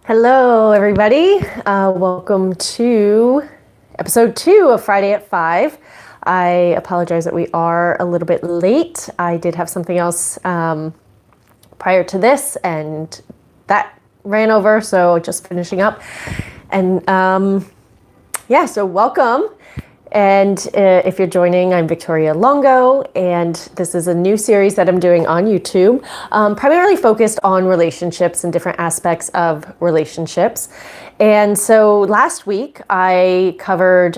Hello, everybody. Welcome to episode 2 of Friday at 5. I apologize that we are a little bit late. I did have something else prior to this, and that ran over, so just finishing up. And so welcome. And if you're joining, I'm Victoria Longo, and this is a new series that I'm doing on YouTube, primarily focused on relationships and different aspects of relationships. And so last week I covered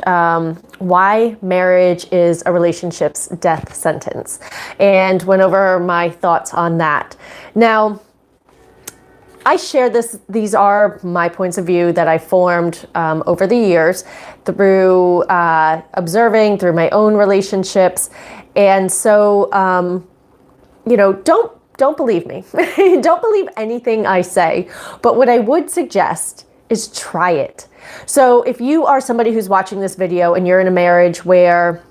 why marriage is a relationship's death sentence, and went over my thoughts on that. Now, I share these are my points of view that I formed over the years through observing, through my own relationships. And so, don't believe me. Don't believe anything I say. But what I would suggest is try it. So if you are somebody who's watching this video and you're in a marriage where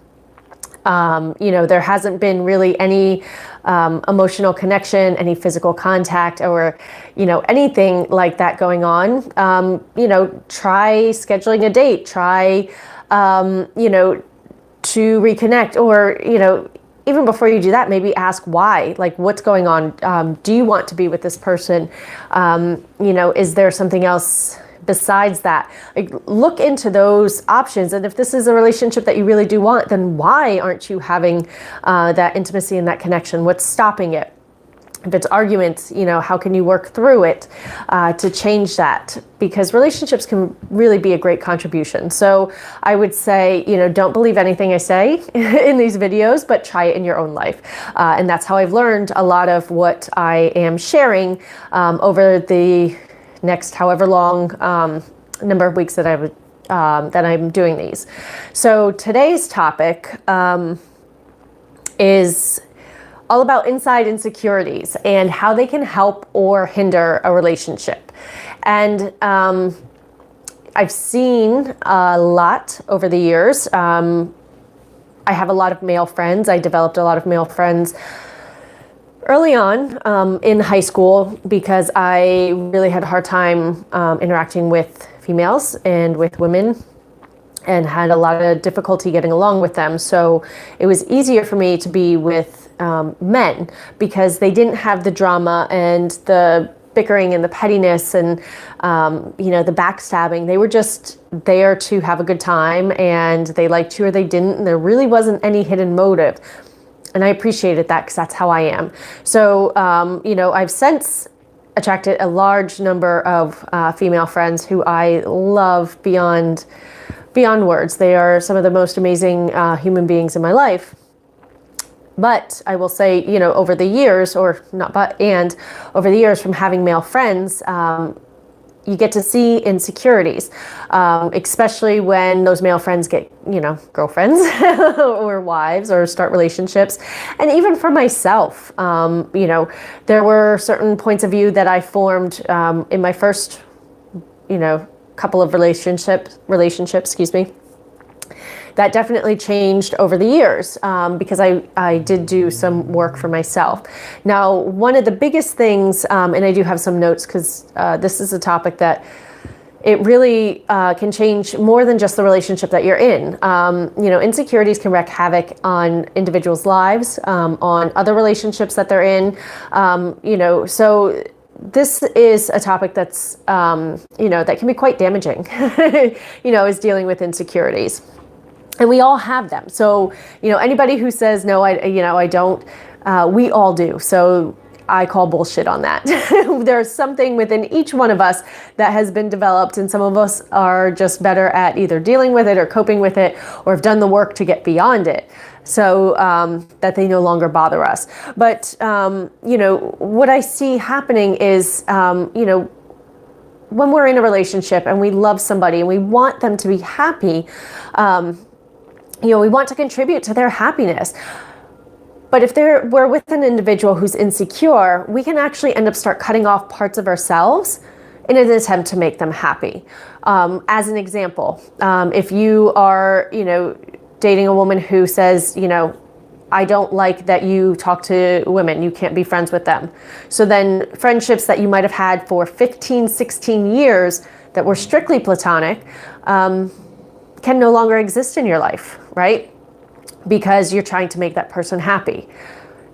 there hasn't been really any emotional connection, any physical contact, or, anything like that going on, try scheduling a date, try, to reconnect, or, even before you do that, maybe ask why, like what's going on? Do you want to be with this person? Is there something else besides that? Like, look into those options. And if this is a relationship that you really do want, then why aren't you having that intimacy and that connection? What's stopping it? If it's arguments, how can you work through it to change that? Because relationships can really be a great contribution. So I would say, don't believe anything I say in these videos, but try it in your own life. And that's how I've learned a lot of what I am sharing over the next however long number of weeks that I'm doing these. So today's topic is all about inside insecurities and how they can help or hinder a relationship. And I've seen a lot over the years. I have a lot of male friends. I developed a lot of male friends early on in high school because I really had a hard time interacting with females and with women, and had a lot of difficulty getting along with them. So it was easier for me to be with men because they didn't have the drama and the bickering and the pettiness and the backstabbing. They were just there to have a good time, and they liked you or they didn't, and there really wasn't any hidden motive. And I appreciated that because that's how I am. So, I've since attracted a large number of female friends who I love beyond words. They are some of the most amazing human beings in my life. But I will say, over the years, over the years from having male friends, you get to see insecurities, especially when those male friends get, girlfriends or wives or start relationships. And even for myself, there were certain points of view that I formed in my first, couple of relationships, that definitely changed over the years because I did do some work for myself. Now, one of the biggest things, and I do have some notes because this is a topic that it really can change more than just the relationship that you're in. Insecurities can wreak havoc on individuals' lives, on other relationships that they're in. So this is a topic that's, that can be quite damaging, is dealing with insecurities. And we all have them. So, anybody who says, no, I don't, we all do. So I call bullshit on that. There's something within each one of us that has been developed, and some of us are just better at either dealing with it or coping with it, or have done the work to get beyond it, so that they no longer bother us. But, what I see happening is, when we're in a relationship and we love somebody and we want them to be happy, we want to contribute to their happiness. But if we're with an individual who's insecure, we can actually end up start cutting off parts of ourselves in an attempt to make them happy. As an example, if you are, dating a woman who says, I don't like that you talk to women. You can't be friends with them. So then friendships that you might have had for 15, 16 years that were strictly platonic can no longer exist in your life, right? Because you're trying to make that person happy.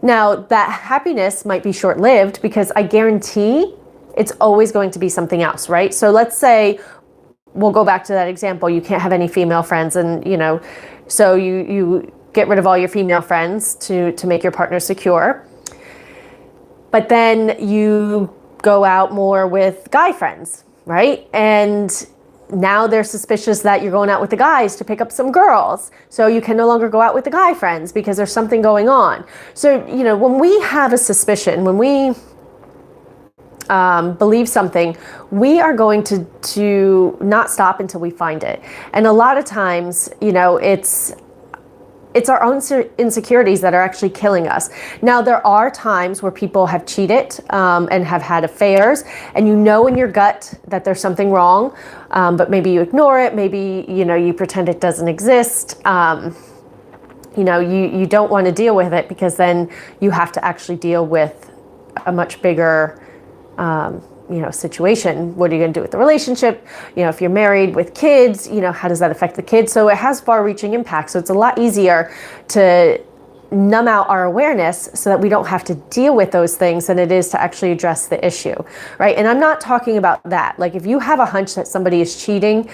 Now, that happiness might be short-lived because I guarantee it's always going to be something else, right? So let's say, we'll go back to that example. You can't have any female friends, and so you get rid of all your female friends to make your partner secure. But then you go out more with guy friends, right? And now they're suspicious that you're going out with the guys to pick up some girls. So you can no longer go out with the guy friends because there's something going on. So, when we have a suspicion, when we believe something, we are going to not stop until we find it. And a lot of times, it's our own insecurities that are actually killing us. Now, there are times where people have cheated and have had affairs, and in your gut that there's something wrong, but maybe you ignore it. Maybe, you pretend it doesn't exist. You don't want to deal with it because then you have to actually deal with a much bigger situation. What are you going to do with the relationship? If you're married with kids, how does that affect the kids? So it has far-reaching impacts. So it's a lot easier to numb out our awareness so that we don't have to deal with those things than it is to actually address the issue, right? And I'm not talking about that. Like if you have a hunch that somebody is cheating,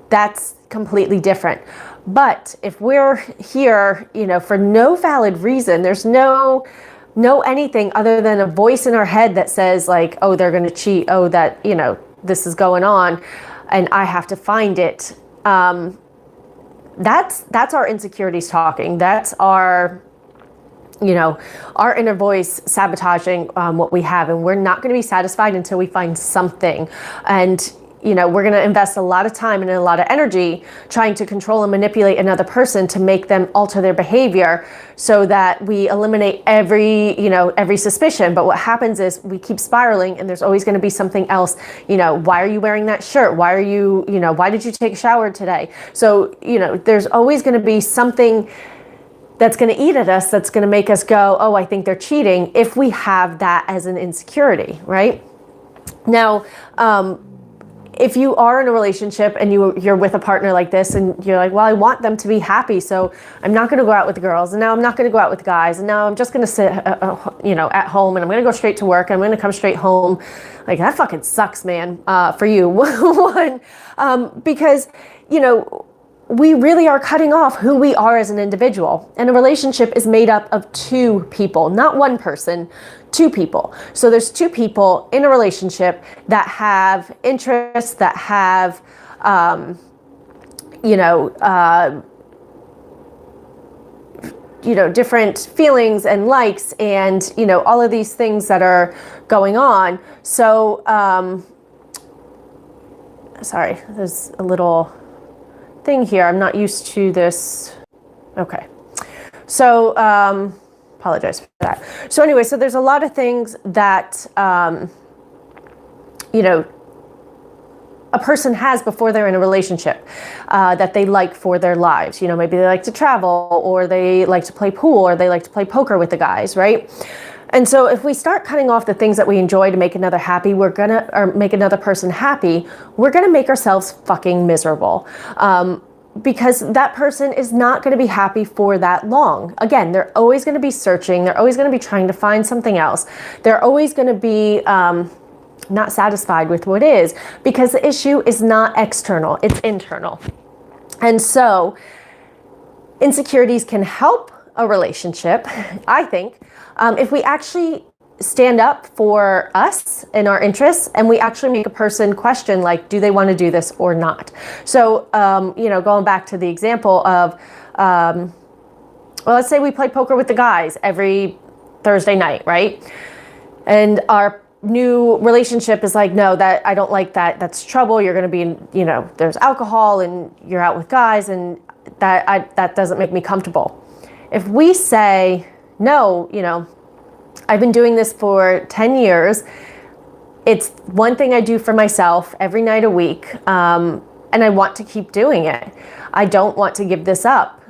that's completely different. But if we're here, for no valid reason, there's no anything other than a voice in our head that says like, oh, they're going to cheat. Oh, that, this is going on and I have to find it. That's our insecurities talking. That's our inner voice sabotaging what we have. And we're not going to be satisfied until we find something. And we're going to invest a lot of time and a lot of energy trying to control and manipulate another person to make them alter their behavior so that we eliminate every suspicion. But what happens is we keep spiraling and there's always going to be something else. Why are you wearing that shirt? Why are you, why did you take a shower today? So, there's always going to be something that's going to eat at us, that's going to make us go, oh, I think they're cheating, if we have that as an insecurity, right? Now, if you are in a relationship and you're with a partner like this and you're like, well, I want them to be happy, so I'm not going to go out with the girls, and now I'm not going to go out with the guys, and now I'm just going to sit, at home, and I'm going to go straight to work, and I'm going to come straight home. Like, that fucking sucks, man, for you. One, because, we really are cutting off who we are as an individual. And a relationship is made up of two people, not one person, two people. So there's two people in a relationship that have interests, that have, different feelings and likes and, all of these things that are going on. So, sorry, there's a little thing here. I'm not used to this. Okay. So, apologize for that. So anyway, so there's a lot of things that, a person has before they're in a relationship that they like for their lives. Maybe they like to travel, or they like to play pool, or they like to play poker with the guys, right? And so if we start cutting off the things that we enjoy to make another happy, or make another person happy, we're gonna make ourselves fucking miserable. Because that person is not going to be happy for that long. Again, they're always going to be searching. They're always going to be trying to find something else. They're always going to be not satisfied with what is, because the issue is not external, it's internal. And so insecurities can help a relationship, I think, if we actually stand up for us and our interests, and we actually make a person question, like, do they want to do this or not? So, going back to the example of, well, let's say we play poker with the guys every Thursday night, right? And our new relationship is like, no, that I don't like that. That's trouble. You're going to be in, there's alcohol and you're out with guys, and that doesn't make me comfortable. If we say, no, I've been doing this for 10 years. It's one thing I do for myself every night a week. And I want to keep doing it. I don't want to give this up.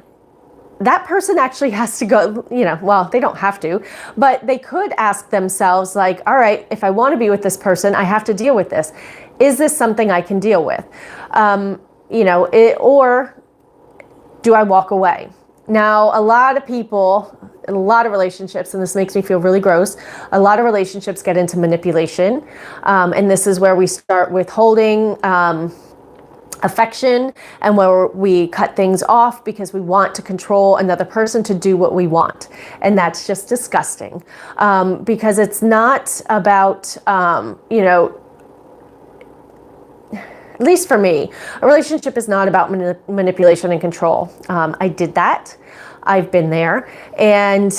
that person actually has to go, well, they don't have to, but they could ask themselves like, all right, if I want to be with this person, I have to deal with this. Is this something I can deal with? Or do I walk away? Now, a lot of people, a lot of relationships, and this makes me feel really gross, a lot of relationships get into manipulation. And this is where we start withholding affection, and where we cut things off because we want to control another person to do what we want. And that's just disgusting, because it's not about, at least for me, a relationship is not about manipulation and control. I did that. I've been there. And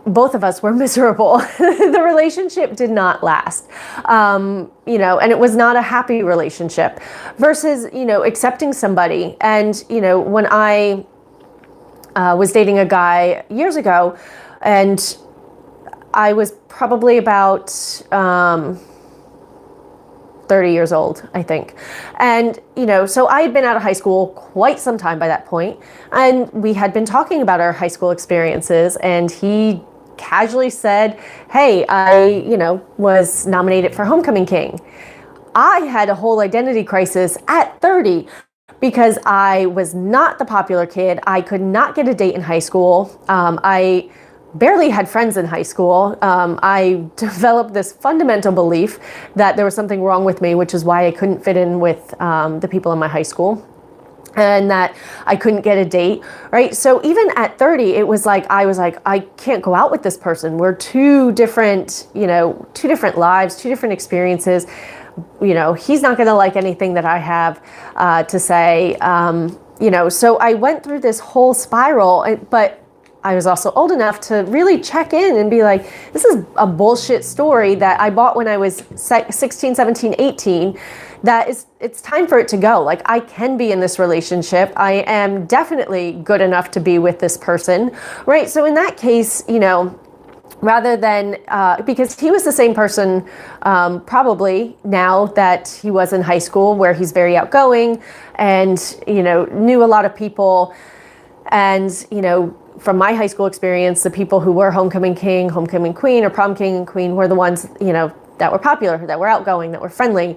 both of us were miserable. The relationship did not last. And it was not a happy relationship versus, accepting somebody. And, when I was dating a guy years ago, and I was probably about 30 years old, I think. And, so I had been out of high school quite some time by that point, and we had been talking about our high school experiences, and he casually said, hey, I, was nominated for Homecoming King. I had a whole identity crisis at 30 because I was not the popular kid. I could not get a date in high school. I barely had friends in high school. I developed this fundamental belief that there was something wrong with me, which is why I couldn't fit in with the people in my high school, and that I couldn't get a date, right? So even at 30, it was like, I can't go out with this person. We're two different lives, two different experiences. He's not going to like anything that I have to say. So I went through this whole spiral, but I was also old enough to really check in and be like, this is a bullshit story that I bought when I was 16, 17, 18. It's time for it to go. Like, I can be in this relationship. I am definitely good enough to be with this person, right? So in that case, rather than, because he was the same person probably now that he was in high school, where he's very outgoing and, knew a lot of people. And, from my high school experience, the people who were homecoming king, homecoming queen, or prom king and queen were the ones, that were popular, that were outgoing, that were friendly.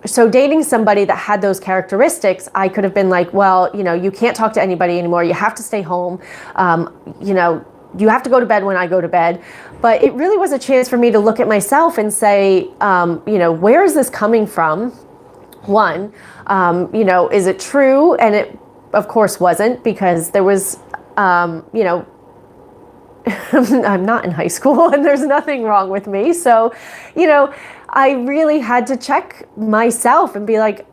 So dating somebody that had those characteristics, I could have been like, well, you can't talk to anybody anymore. You have to stay home. You have to go to bed when I go to bed. But it really was a chance for me to look at myself and say, where is this coming from? One, is it true? And it, of course, wasn't, because there was, I'm not in high school and there's nothing wrong with me. So, I really had to check myself and be like,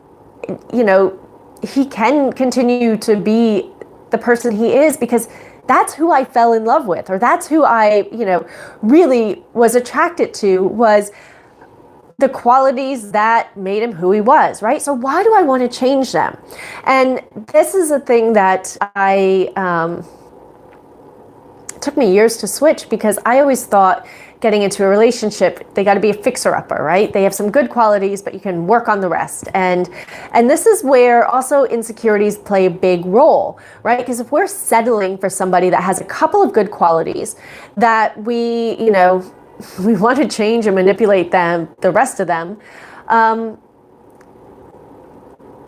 he can continue to be the person he is, because that's who I fell in love with, or that's who I, really was attracted to, was the qualities that made him who he was, right? So why do I want to change them? And this is a thing that took me years to switch, because I always thought getting into a relationship, they got to be a fixer-upper, right? They have some good qualities, but you can work on the rest. And this is where also insecurities play a big role, right? Because if we're settling for somebody that has a couple of good qualities that we want to change and manipulate them, the rest of them,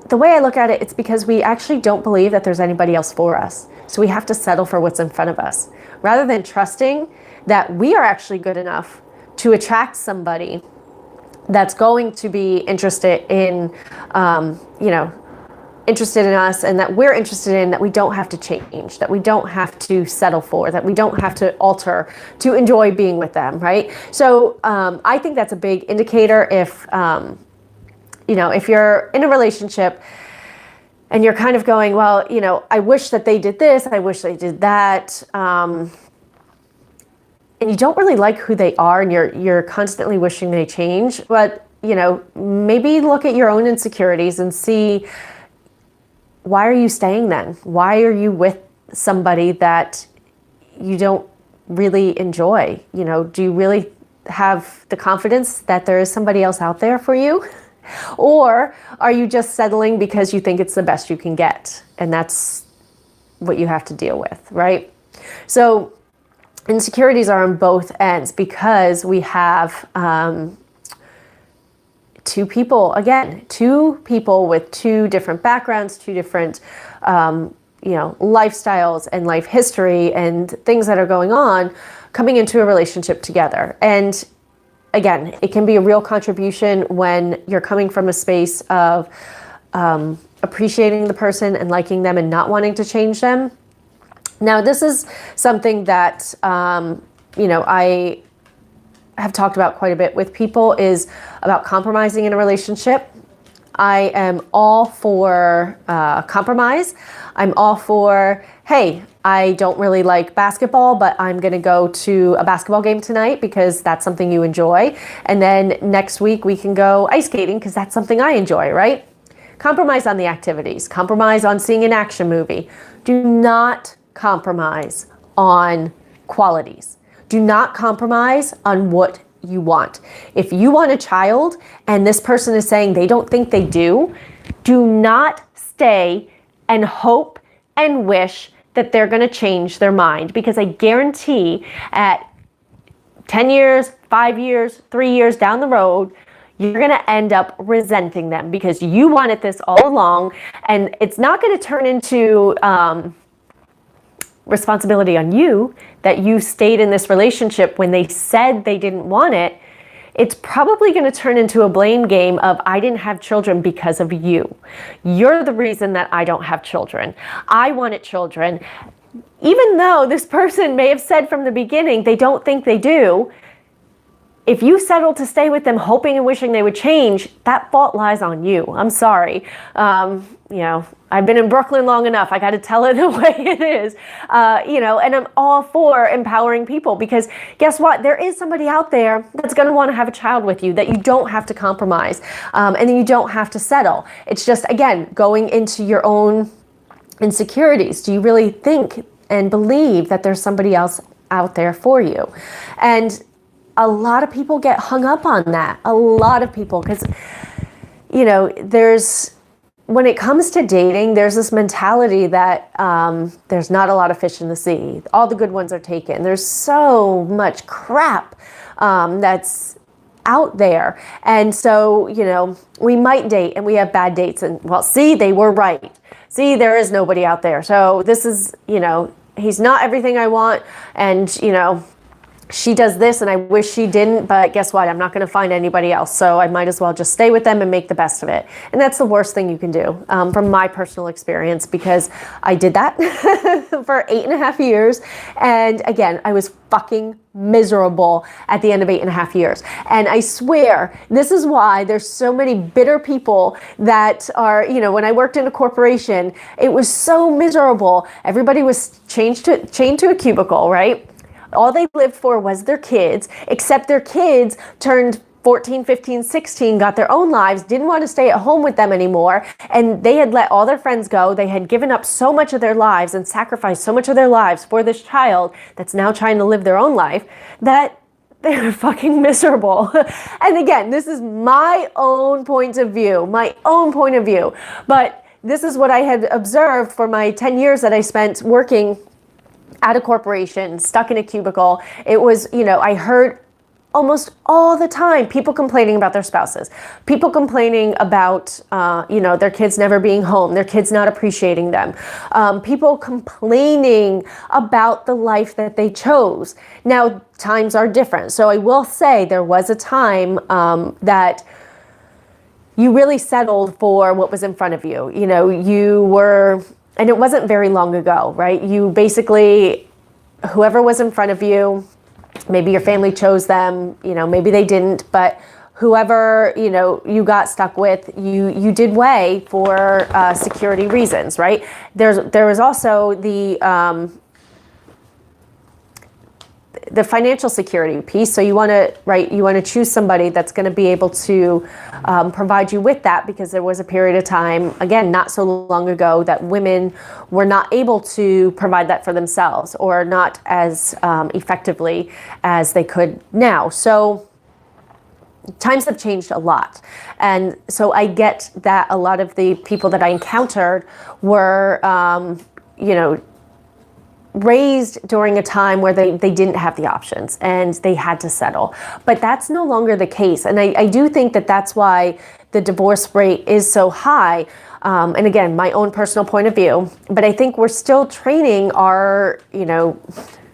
the way I look at it, it's because we actually don't believe that there's anybody else for us. So we have to settle for what's in front of us, rather than trusting that we are actually good enough to attract somebody that's going to be interested in, interested in us, and that we're interested in, that we don't have to change, that we don't have to settle for, that we don't have to alter to enjoy being with them, right? So I think that's a big indicator if, if you're in a relationship and you're kind of going, well, I wish that they did this, I wish they did that, and you don't really like who they are, and you're constantly wishing they change, but, maybe look at your own insecurities and see, why are you staying then? Why are you with somebody that you don't really enjoy? Do you really have the confidence that there is somebody else out there for you? Or are you just settling because you think it's the best you can get? And that's what you have to deal with, right? So insecurities are on both ends because we have two people with two different backgrounds, two different lifestyles and life history and things that are going on coming into a relationship together. And again, it can be a real contribution when you're coming from a space of appreciating the person and liking them and not wanting to change them. Now, this is something that, I have talked about quite a bit with people, is about compromising in a relationship. I am all for compromise. I'm all for, hey, I don't really like basketball, but I'm going to go to a basketball game tonight because that's something you enjoy. And then next week we can go ice skating because that's something I enjoy, right? Compromise on the activities. Compromise on seeing an action movie. Do not compromise on qualities. Do not compromise on what you want. If you want a child and this person is saying they don't think they do not stay and hope and wish that they're going to change their mind, because I guarantee at 10 years, 5 years, 3 years down the road, you're going to end up resenting them because you wanted this all along, and it's not going to turn into responsibility on you that you stayed in this relationship when they said they didn't want it. It's probably going to turn into a blame game of, I didn't have children because of you. You're the reason that I don't have children. I wanted children. Even though this person may have said from the beginning they don't think they do, if you settled to stay with them hoping and wishing they would change, that fault lies on you. I'm sorry. I've been in Brooklyn long enough. I got to tell it the way it is. And I'm all for empowering people, because guess what? There is somebody out there that's going to want to have a child with you that you don't have to compromise, and then you don't have to settle. It's just, again, going into your own insecurities. Do you really think and believe that there's somebody else out there for you? And a lot of people get hung up on that. A lot of people, because, when it comes to dating, there's this mentality that there's not a lot of fish in the sea. All the good ones are taken. There's so much crap that's out there. And so, we might date and we have bad dates, and see, they were right. See, there is nobody out there. So this is, he's not everything I want. And, she does this and I wish she didn't, but guess what? I'm not going to find anybody else. So I might as well just stay with them and make the best of it. And that's the worst thing you can do, from my personal experience, because I did that for 8.5 years. And again, I was fucking miserable at the end of 8.5 years. And I swear, this is why there's so many bitter people that are, when I worked in a corporation, it was so miserable. Everybody was chained to a cubicle, right? All they lived for was their kids, except their kids turned 14, 15, 16, got their own lives, didn't want to stay at home with them anymore, and they had let all their friends go. They had given up so much of their lives and sacrificed so much of their lives for this child that's now trying to live their own life, that they were fucking miserable. And again, this is my own point of view, but this is what I had observed for my 10 years that I spent working at a corporation, stuck in a cubicle. It was, I heard almost all the time people complaining about their spouses, people complaining about, their kids never being home, their kids not appreciating them, people complaining about the life that they chose. Now, times are different. So I will say there was a time that you really settled for what was in front of you. You were... And it wasn't very long ago, right? You basically, whoever was in front of you, maybe your family chose them, maybe they didn't, but whoever, you got stuck with, you did way for security reasons, right? There was also the financial security piece. So you want to choose somebody that's going to be able to provide you with that, because there was a period of time, again, not so long ago, that women were not able to provide that for themselves, or not as effectively as they could now. So times have changed a lot. And so I get that a lot of the people that I encountered were, raised during a time where they didn't have the options and they had to settle. But that's no longer the case. And I do think that that's why the divorce rate is so high. And again, my own personal point of view, but I think we're still training our,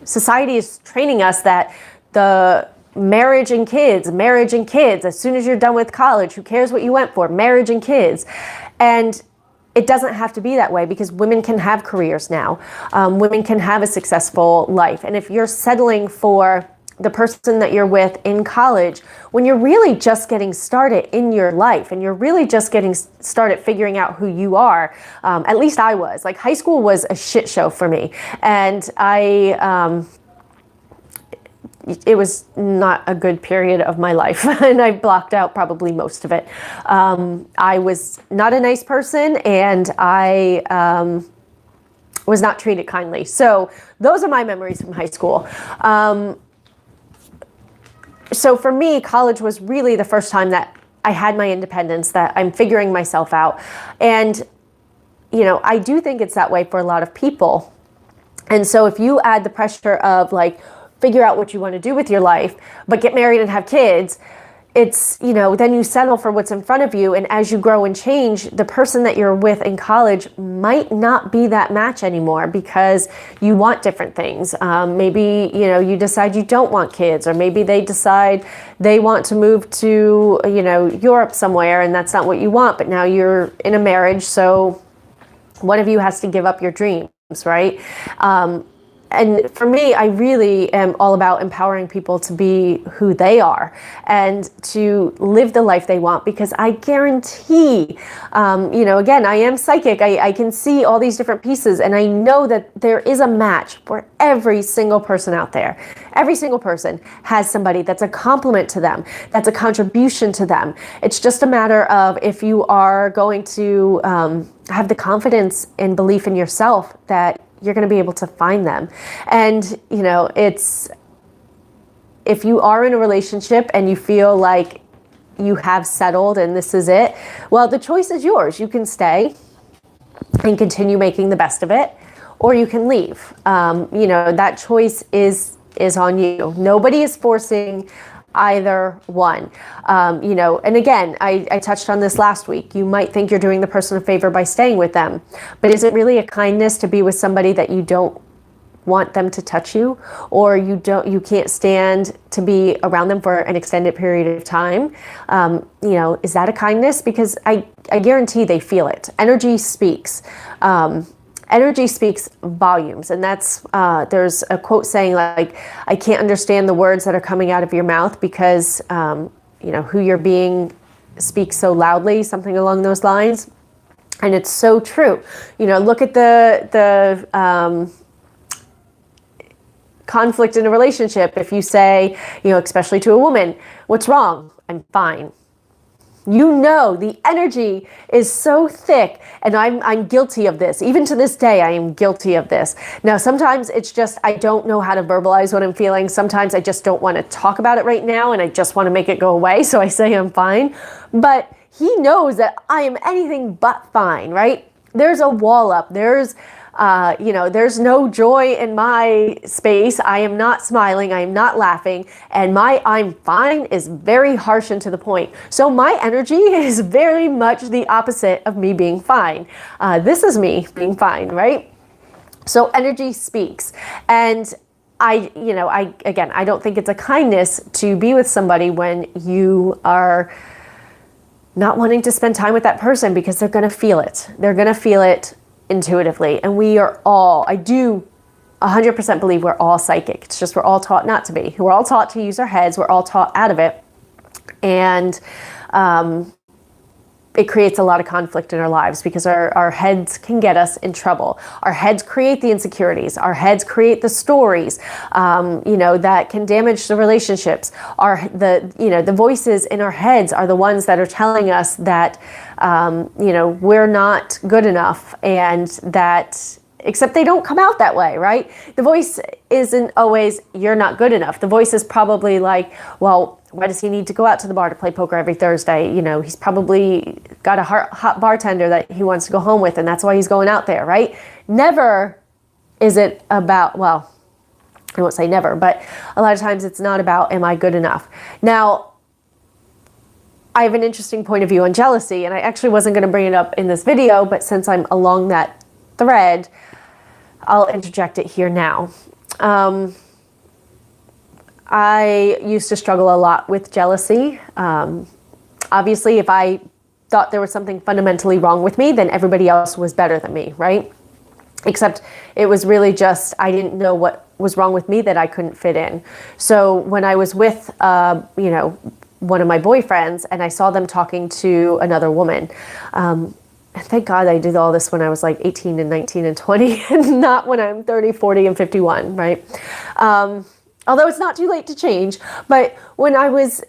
society is training us that the marriage and kids, as soon as you're done with college, who cares what you went for, marriage and kids. And it doesn't have to be that way, because women can have careers now. Women can have a successful life. And if you're settling for the person that you're with in college, when you're really just getting started in your life and you're really just getting started figuring out who you are, at least I was. Like, high school was a shit show for me. And it was not a good period of my life, and I blocked out probably most of it. I was not a nice person, and I was not treated kindly. So those are my memories from high school. So for me, college was really the first time that I had my independence, that I'm figuring myself out. And, I do think it's that way for a lot of people. And so if you add the pressure of figure out what you want to do with your life, but get married and have kids, it's, then you settle for what's in front of you. And as you grow and change, the person that you're with in college might not be that match anymore, because you want different things. Maybe, you decide you don't want kids, or maybe they decide they want to move to, Europe somewhere, and that's not what you want, but now you're in a marriage. So one of you has to give up your dreams, right? And for me, I really am all about empowering people to be who they are and to live the life they want, because I guarantee, again, I am psychic. I can see all these different pieces, and I know that there is a match for every single person out there. Every single person has somebody that's a complement to them, that's a contribution to them. It's just a matter of if you are going to have the confidence and belief in yourself that you're going to be able to find them. And, it's, if you are in a relationship and you feel like you have settled and this is it, well, the choice is yours. You can stay and continue making the best of it, or you can leave. That choice is on you. Nobody is forcing either one. And again, I touched on this last week. You might think you're doing the person a favor by staying with them, but is it really a kindness to be with somebody that you don't want them to touch you, or you can't stand to be around them for an extended period of time? Is that a kindness? Because I guarantee they feel it. Energy speaks. Energy speaks volumes, and that's there's a quote saying I can't understand the words that are coming out of your mouth because who you're being speaks so loudly, something along those lines. And it's so true. Look at the conflict in a relationship. If you say, especially to a woman, "What's wrong?" "I'm fine." The energy is so thick, and I'm guilty of this. Even to this day, I am guilty of this. Now, sometimes it's just, I don't know how to verbalize what I'm feeling. Sometimes I just don't want to talk about it right now, and I just want to make it go away. So I say I'm fine. But he knows that I am anything but fine, right? There's a wall up. There's no joy in my space. I am not smiling. I am not laughing. And my "I'm fine" is very harsh and to the point. So my energy is very much the opposite of me being fine. This is me being fine, right? So energy speaks. And I don't think it's a kindness to be with somebody when you are not wanting to spend time with that person, because they're going to feel it. They're going to feel it intuitively. And I do 100% believe we're all psychic. It's just we're all taught not to be. We're all taught to use our heads. We're all taught out of it. And it creates a lot of conflict in our lives, because our heads can get us in trouble. Our heads create the insecurities. Our heads create the stories, that can damage the relationships. The voices in our heads are the ones that are telling us that, we're not good enough, and that, except they don't come out that way, right? The voice isn't always, "You're not good enough." The voice is probably like, "Well, why does he need to go out to the bar to play poker every Thursday? He's probably got a hot bartender that he wants to go home with, and that's why he's going out there," right? Never is it about, well, I won't say never, but a lot of times it's not about, am I good enough? Now, I have an interesting point of view on jealousy, and I actually wasn't going to bring it up in this video, but since I'm along that thread, I'll interject it here now. I used to struggle a lot with jealousy. Obviously, if I thought there was something fundamentally wrong with me, then everybody else was better than me, right? Except it was really just, I didn't know what was wrong with me that I couldn't fit in. So when I was with, one of my boyfriends, and I saw them talking to another woman, and thank God I did all this when I was like 18 and 19 and 20, and not when I'm 30, 40, and 51, right? Although it's not too late to change. But when I was,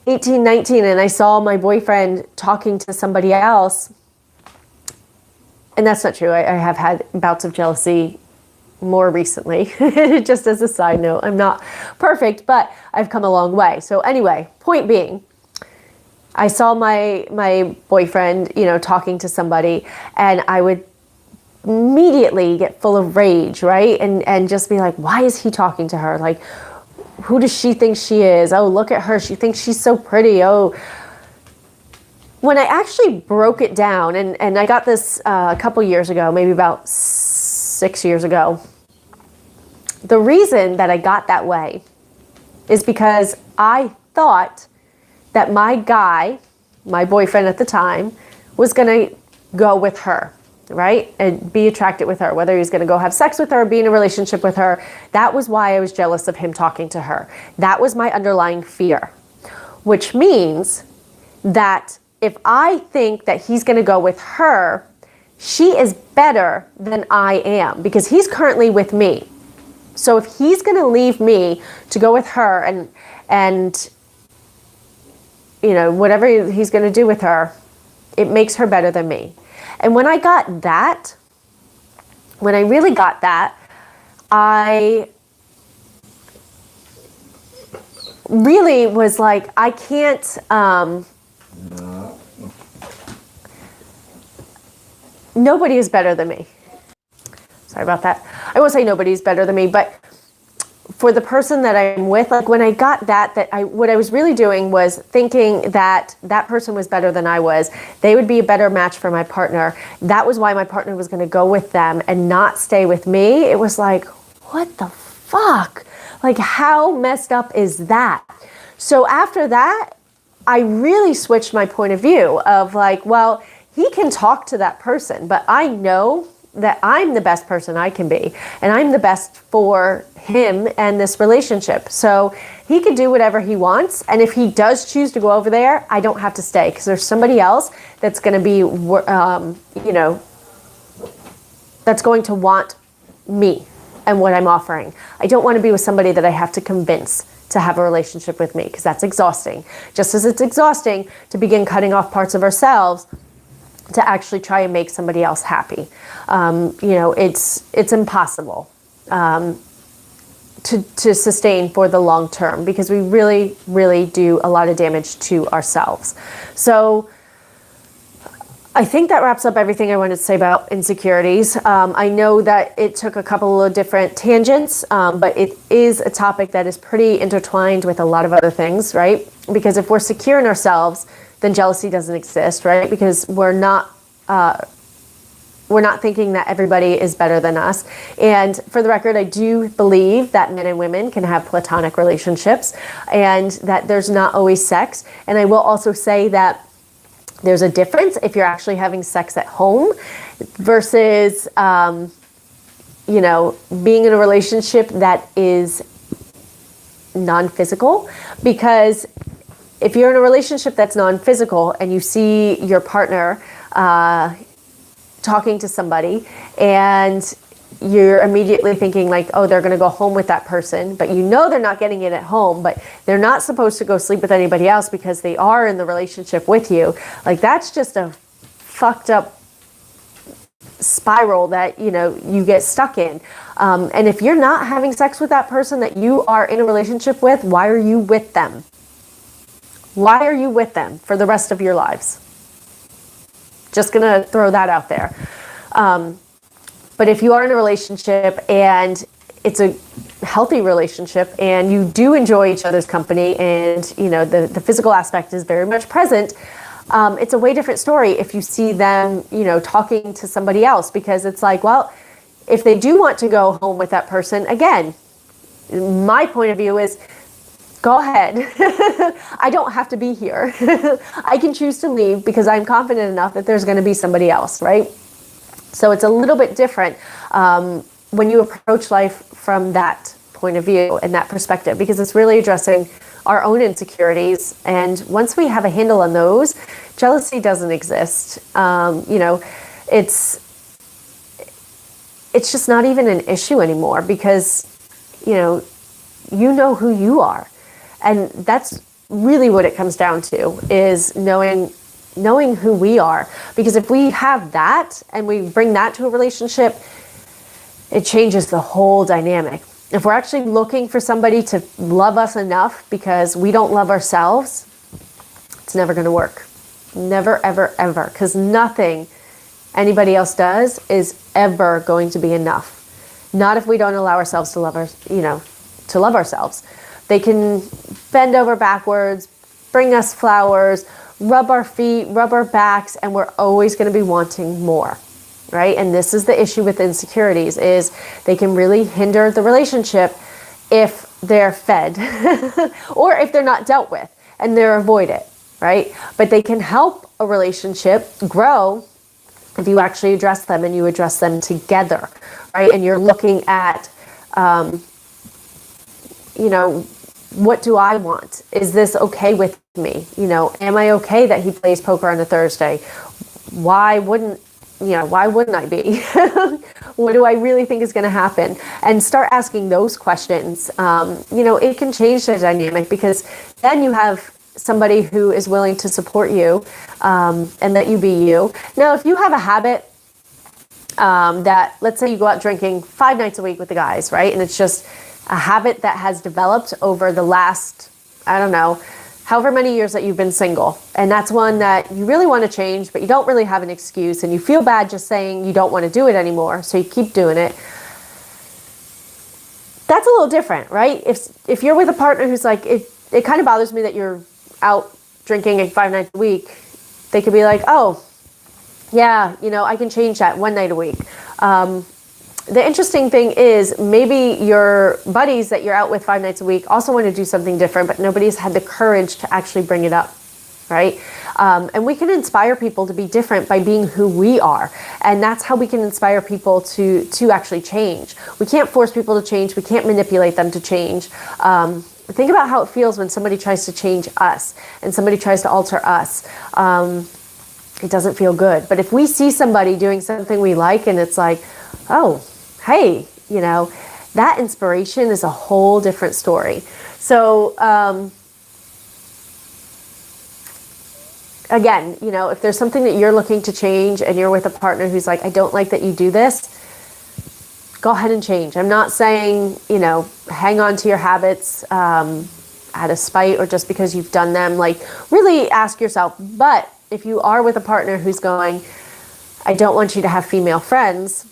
18, 19, and I saw my boyfriend talking to somebody else, and that's not true. I have had bouts of jealousy more recently. Just as a side note, I'm not perfect, but I've come a long way. So anyway, point being, I saw my boyfriend, talking to somebody, and I would immediately get full of rage, right? And just be like, why is he talking to her? Like, who does she think she is? Oh, look at her. She thinks she's so pretty. Oh, when I actually broke it down, and I got this a couple years ago, maybe about 6 years ago. The reason that I got that way is because I thought that my boyfriend at the time, was going to go with her, right? And be attracted with her, whether he's going to go have sex with her, be in a relationship with her. That was why I was jealous of him talking to her. That was my underlying fear, which means that if I think that he's going to go with her, she is better than I am because he's currently with me. So if he's going to leave me to go with her and whatever he's going to do with her, it makes her better than me. And when I got that, when I really got that, I really was like, I can't, nobody is better than me. Sorry about that. I won't say nobody's better than me, but for the person that I'm with, like when I got what I was really doing was thinking that that person was better than I was. They would be a better match for my partner. That was why my partner was going to go with them and not stay with me. It was like, what the fuck? Like, how messed up is that? So after that, I really switched my point of view of like, well, he can talk to that person, but I know that I'm the best person I can be, and I'm the best for him and this relationship. So he could do whatever he wants, and if he does choose to go over there, I don't have to stay because there's somebody else that's going to be, that's going to want me and what I'm offering. I don't want to be with somebody that I have to convince to have a relationship with me because that's exhausting. Just as it's exhausting to begin cutting off parts of ourselves to actually try and make somebody else happy. It's impossible to sustain for the long term because we really, really do a lot of damage to ourselves. So I think that wraps up everything I wanted to say about insecurities. I know that it took a couple of different tangents, but it is a topic that is pretty intertwined with a lot of other things, right? Because if we're secure in ourselves, then jealousy doesn't exist, right? Because we're not thinking that everybody is better than us. And for the record, I do believe that men and women can have platonic relationships and that there's not always sex. And I will also say that there's a difference if you're actually having sex at home versus, being in a relationship that is non-physical. Because if you're in a relationship that's non-physical and you see your partner talking to somebody and you're immediately thinking like, oh, they're going to go home with that person, but they're not getting it at home, but they're not supposed to go sleep with anybody else because they are in the relationship with you. Like, that's just a fucked up spiral that, you get stuck in. And if you're not having sex with that person that you are in a relationship with, why are you with them? Why are you with them for the rest of your lives? Just going to throw that out there. But if you are in a relationship and it's a healthy relationship and you do enjoy each other's company and, you know, the physical aspect is very much present, it's a way different story if you see them, you know, talking to somebody else, because it's like, well, if they do want to go home with that person, again, my point of view is, go ahead. I don't have to be here. I can choose to leave because I'm confident enough that there's going to be somebody else, right? So it's a little bit different when you approach life from that point of view and that perspective, because it's really addressing our own insecurities. And once we have a handle on those, jealousy doesn't exist. You know, it's just not even an issue anymore, because, you know who you are. And that's really what it comes down to, is knowing who we are. Because if we have that and we bring that to a relationship, it changes the whole dynamic. If we're actually looking for somebody to love us enough because we don't love ourselves, it's never going to work. Never, ever, ever. Because nothing anybody else does is ever going to be enough. Not if we don't allow ourselves to love ourselves. They can bend over backwards, bring us flowers, rub our feet, rub our backs, and we're always going to be wanting more, right? And this is the issue with insecurities, is they can really hinder the relationship if they're fed or if they're not dealt with and they're avoided, right? But they can help a relationship grow if you actually address them and you address them together, right? And you're looking at, you know, what do I want? Is this okay with me? You know, am I okay that he plays poker on a Thursday? Why wouldn't I be? What do I really think is going to happen? And start asking those questions. You know, it can change the dynamic, because then you have somebody who is willing to support you and let you be you. Now, if you have a habit that, let's say you go out drinking 5 nights a week with the guys, right? And it's just a habit that has developed over the last, I don't know, however many years that you've been single. And that's one that you really want to change, but you don't really have an excuse, and you feel bad just saying you don't want to do it anymore, so you keep doing it. That's a little different, right? If you're with a partner who's like, it kind of bothers me that you're out drinking like 5 nights a week, they could be like, oh, yeah, you know, I can change that 1 night a week. The interesting thing is, maybe your buddies that you're out with 5 nights a week also want to do something different, but nobody's had the courage to actually bring it up, right? And we can inspire people to be different by being who we are. And that's how we can inspire people to actually change. We can't force people to change. We can't manipulate them to change. Think about how it feels when somebody tries to change us and somebody tries to alter us. It doesn't feel good. But if we see somebody doing something we like and it's like, oh, hey, you know, that inspiration is a whole different story. So, again, you know, if there's something that you're looking to change and you're with a partner who's like, I don't like that you do this, go ahead and change. I'm not saying, you know, hang on to your habits out of spite or just because you've done them. Like, really ask yourself. But if you are with a partner who's going, I don't want you to have female friends,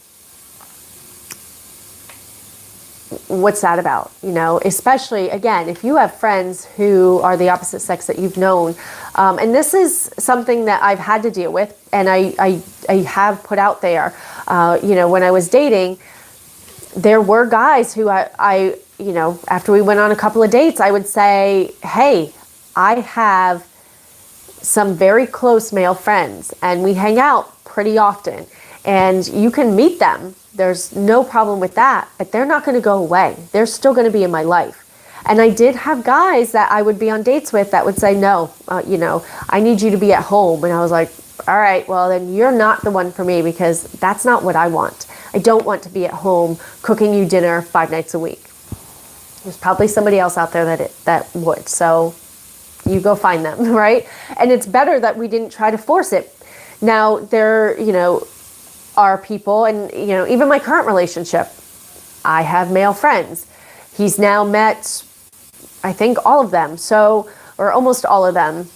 what's that about? You know, especially, again, if you have friends who are the opposite sex that you've known. And this is something that I've had to deal with, and I have put out there. You know, when I was dating, there were guys who I, you know, after we went on a couple of dates, I would say, hey, I have some very close male friends and we hang out pretty often, and you can meet them. There's no problem with that, but they're not going to go away. They're still going to be in my life. And I did have guys that I would be on dates with that would say, no, you know, I need you to be at home. And I was like, all right, well, then you're not the one for me, because that's not what I want. I don't want to be at home cooking you dinner 5 nights a week. There's probably somebody else out there that would. So you go find them, right? And it's better that we didn't try to force it. Now, there, you know, are people, and, you know, even my current relationship, I have male friends. He's now met, I think, all of them. So, or almost all of them.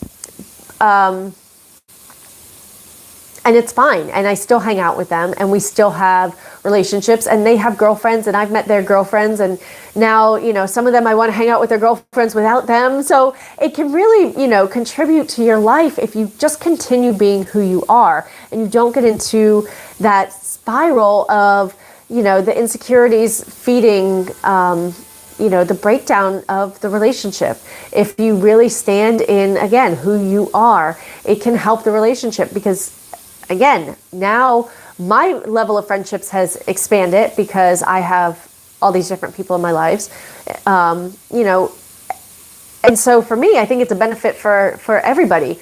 And it's fine. And I still hang out with them, and we still have relationships, and they have girlfriends, and I've met their girlfriends. And now, some of them, I want to hang out with their girlfriends without them. So it can really, contribute to your life if you just continue being who you are and you don't get into that spiral of, the insecurities feeding, the breakdown of the relationship. If you really stand in, again, who you are, it can help the relationship, because again, now my level of friendships has expanded because I have all these different people in my lives, and so for me, I think it's a benefit for everybody.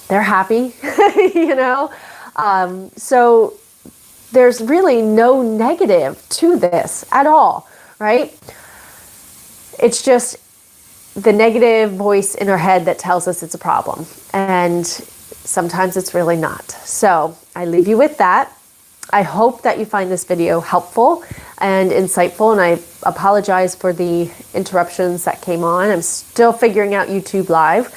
They're happy, so there's really no negative to this at all, right? It's just the negative voice in our head that tells us it's a problem, and sometimes it's really not. So I leave you with that. I hope that you find this video helpful and insightful, and I apologize for the interruptions that came on. I'm still figuring out YouTube Live.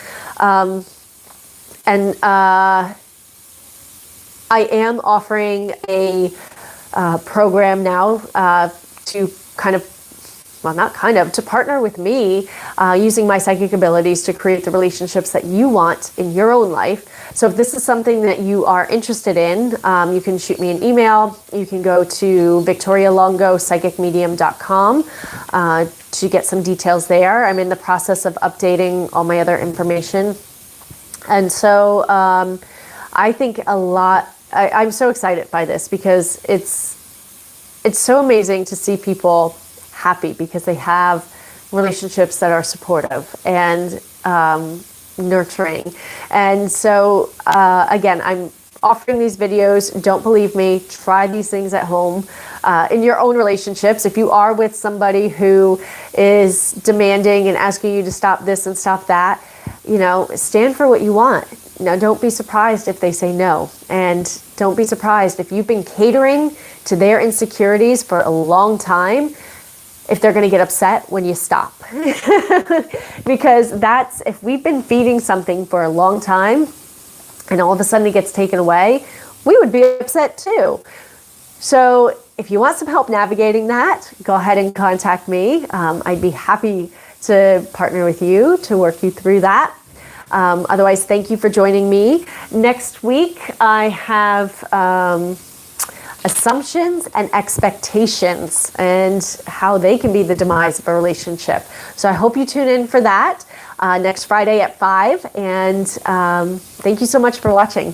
I am offering a program now to to partner with me using my psychic abilities to create the relationships that you want in your own life. So if this is something that you are interested in, you can shoot me an email. You can go to victorialongopsychicmedium.com to get some details there. I'm in the process of updating all my other information. And so I think I'm so excited by this, because it's so amazing to see people happy because they have relationships that are supportive and nurturing. And so again, I'm offering these videos. Don't believe me, try these things at home in your own relationships. If you are with somebody who is demanding and asking you to stop this and stop that, stand for what you want. Now, don't be surprised if they say no. And don't be surprised if you've been catering to their insecurities for a long time, if they're going to get upset when you stop. Because if we've been feeding something for a long time and all of a sudden it gets taken away, we would be upset too. So if you want some help navigating that, go ahead and contact me. I'd be happy to partner with you to work you through that. Otherwise, thank you for joining me. Next week, I have assumptions and expectations and how they can be the demise of a relationship. So I hope you tune in for that next Friday at 5. And thank you so much for watching.